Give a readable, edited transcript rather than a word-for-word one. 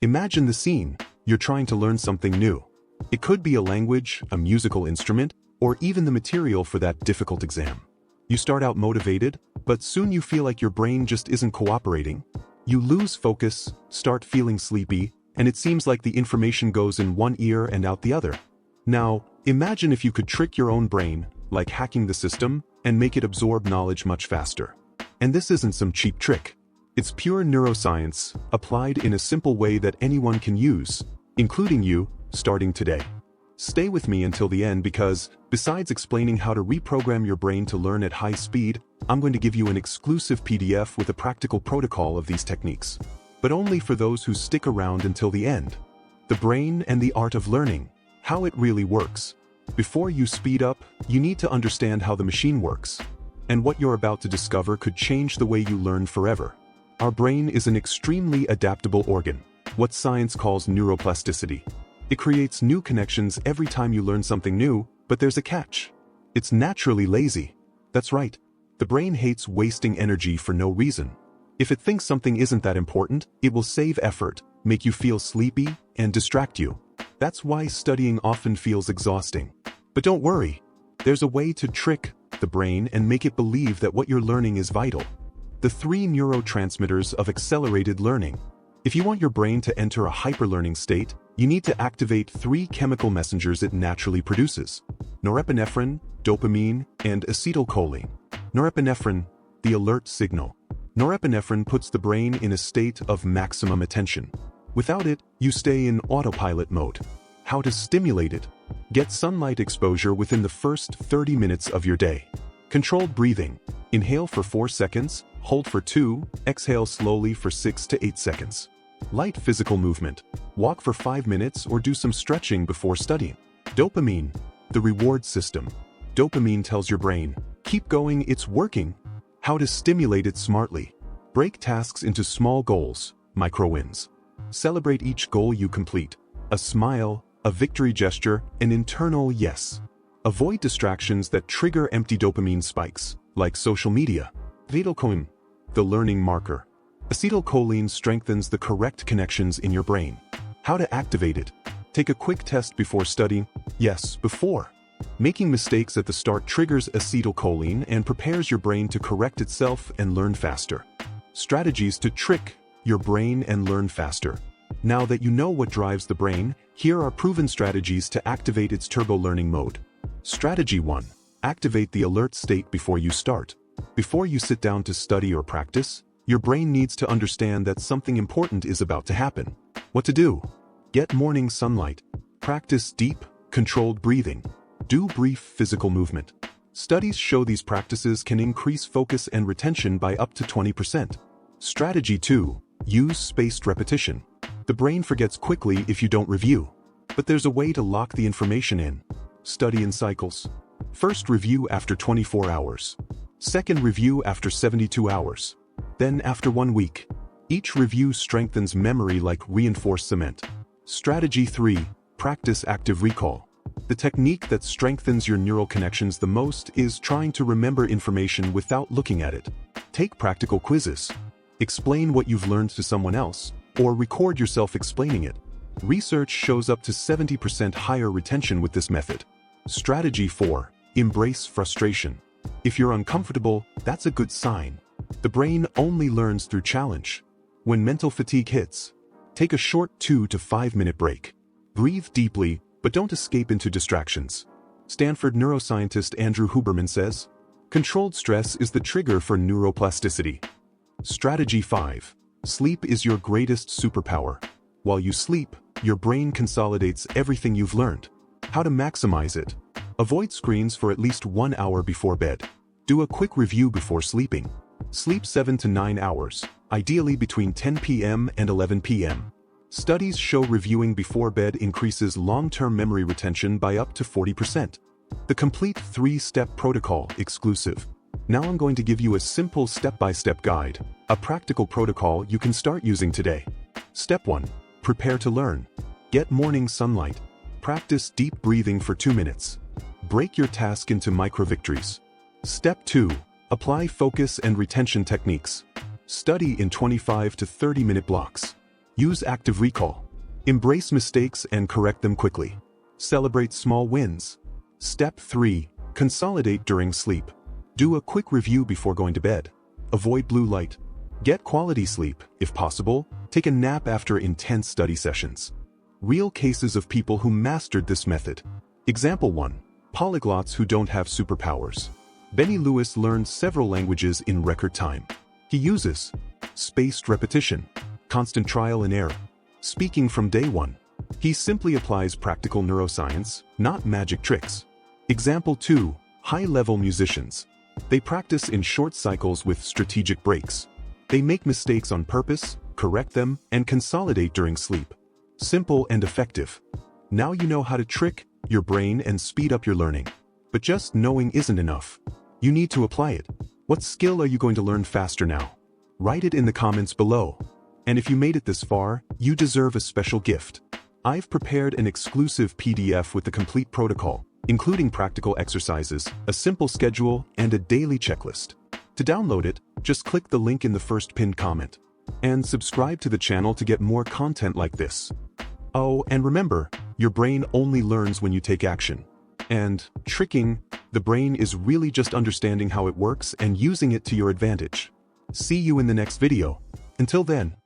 Imagine the scene. You're trying to learn something new. It could be a language, a musical instrument, or even the material for that difficult exam. You start out motivated, but soon you feel like your brain just isn't cooperating. You lose focus, start feeling sleepy, and it seems like the information goes in one ear and out the other. Now, imagine if you could trick your own brain, like hacking the system, and make it absorb knowledge much faster. And this isn't some cheap trick. It's pure neuroscience, applied in a simple way that anyone can use, including you, starting today. Stay with me until the end because, besides explaining how to reprogram your brain to learn at high speed, I'm going to give you an exclusive PDF with a practical protocol of these techniques. But only for those who stick around until the end. The brain and the art of learning, how it really works. Before you speed up, you need to understand how the machine works. And what you're about to discover could change the way you learn forever. Our brain is an extremely adaptable organ, what science calls neuroplasticity. It creates new connections every time you learn something new, but there's a catch. It's naturally lazy. That's right. The brain hates wasting energy for no reason. If it thinks something isn't that important, it will save effort, make you feel sleepy, and distract you. That's why studying often feels exhausting. But don't worry. There's a way to trick the brain and make it believe that what you're learning is vital. The 3 neurotransmitters of accelerated learning. If you want your brain to enter a hyperlearning state, you need to activate 3 chemical messengers it naturally produces: norepinephrine, dopamine, and acetylcholine. Norepinephrine, the alert signal. Norepinephrine puts the brain in a state of maximum attention. Without it, you stay in autopilot mode. How to stimulate it? Get sunlight exposure within the first 30 minutes of your day. Controlled breathing. Inhale for 4 seconds, hold for 2, exhale slowly for 6 to 8 seconds. Light physical movement. Walk for 5 minutes or do some stretching before studying. Dopamine, the reward system. Dopamine tells your brain, keep going, it's working. How to stimulate it smartly. Break tasks into small goals, micro-wins. Celebrate each goal you complete. A smile, a victory gesture, an internal yes. Avoid distractions that trigger empty dopamine spikes, like social media. Acetylcholine, the learning marker. Acetylcholine strengthens the correct connections in your brain. How to activate it? Take a quick test before studying. Yes, before. Making mistakes at the start triggers acetylcholine and prepares your brain to correct itself and learn faster. Strategies to trick your brain and learn faster. Now that you know what drives the brain, here are proven strategies to activate its turbo learning mode. Strategy 1. Activate the alert state before you start. Before you sit down to study or practice, your brain needs to understand that something important is about to happen. What to do? Get morning sunlight. Practice deep, controlled breathing. Do brief physical movement. Studies show these practices can increase focus and retention by up to 20%. Strategy 2. Use spaced repetition. The brain forgets quickly if you don't review. But there's a way to lock the information in. Study in cycles. First review after 24 hours. Second review after 72 hours. Then after 1 week. Each review strengthens memory like reinforced cement. Strategy 3. Practice active recall. The technique that strengthens your neural connections the most is trying to remember information without looking at it. Take practical quizzes. Explain what you've learned to someone else, or record yourself explaining it. Research shows up to 70% higher retention with this method. Strategy 4. Embrace frustration. If you're uncomfortable, that's a good sign. The brain only learns through challenge. When mental fatigue hits, take a short 2 to 5 minute break. Breathe deeply, but don't escape into distractions. Stanford neuroscientist Andrew Huberman says, controlled stress is the trigger for neuroplasticity. Strategy 5. Sleep is your greatest superpower. While you sleep, your brain consolidates everything you've learned. How to maximize it? Avoid screens for at least 1 hour before bed. Do a quick review before sleeping. Sleep 7 to 9 hours, ideally between 10 p.m. and 11 p.m. Studies show reviewing before bed increases long-term memory retention by up to 40%. The complete 3-step protocol exclusive. Now I'm going to give you a simple step-by-step guide, a practical protocol you can start using today. Step 1. Prepare to learn. Get morning sunlight. Practice deep breathing for 2 minutes. Break your task into micro-victories. Step 2. Apply focus and retention techniques. Study in 25 to 30-minute blocks. Use active recall. Embrace mistakes and correct them quickly. Celebrate small wins. Step 3. Consolidate during sleep. Do a quick review before going to bed. Avoid blue light. Get quality sleep, if possible. Take a nap after intense study sessions. Real cases of people who mastered this method. Example 1. Polyglots who don't have superpowers. Benny Lewis learned several languages in record time. He uses spaced repetition, constant trial and error, speaking from day one. He simply applies practical neuroscience, not magic tricks. Example 2. High-level musicians. They practice in short cycles with strategic breaks. They make mistakes on purpose, correct them, and consolidate during sleep. Simple and effective. Now you know how to trick your brain and speed up your learning. But just knowing isn't enough. You need to apply it. What skill are you going to learn faster now? Write it in the comments below. And if you made it this far, you deserve a special gift. I've prepared an exclusive PDF with the complete protocol, including practical exercises, a simple schedule, and a daily checklist. To download it, just click the link in the first pinned comment. And subscribe to the channel to get more content like this. Oh, and remember, your brain only learns when you take action. And tricking the brain is really just understanding how it works and using it to your advantage. See you in the next video. Until then.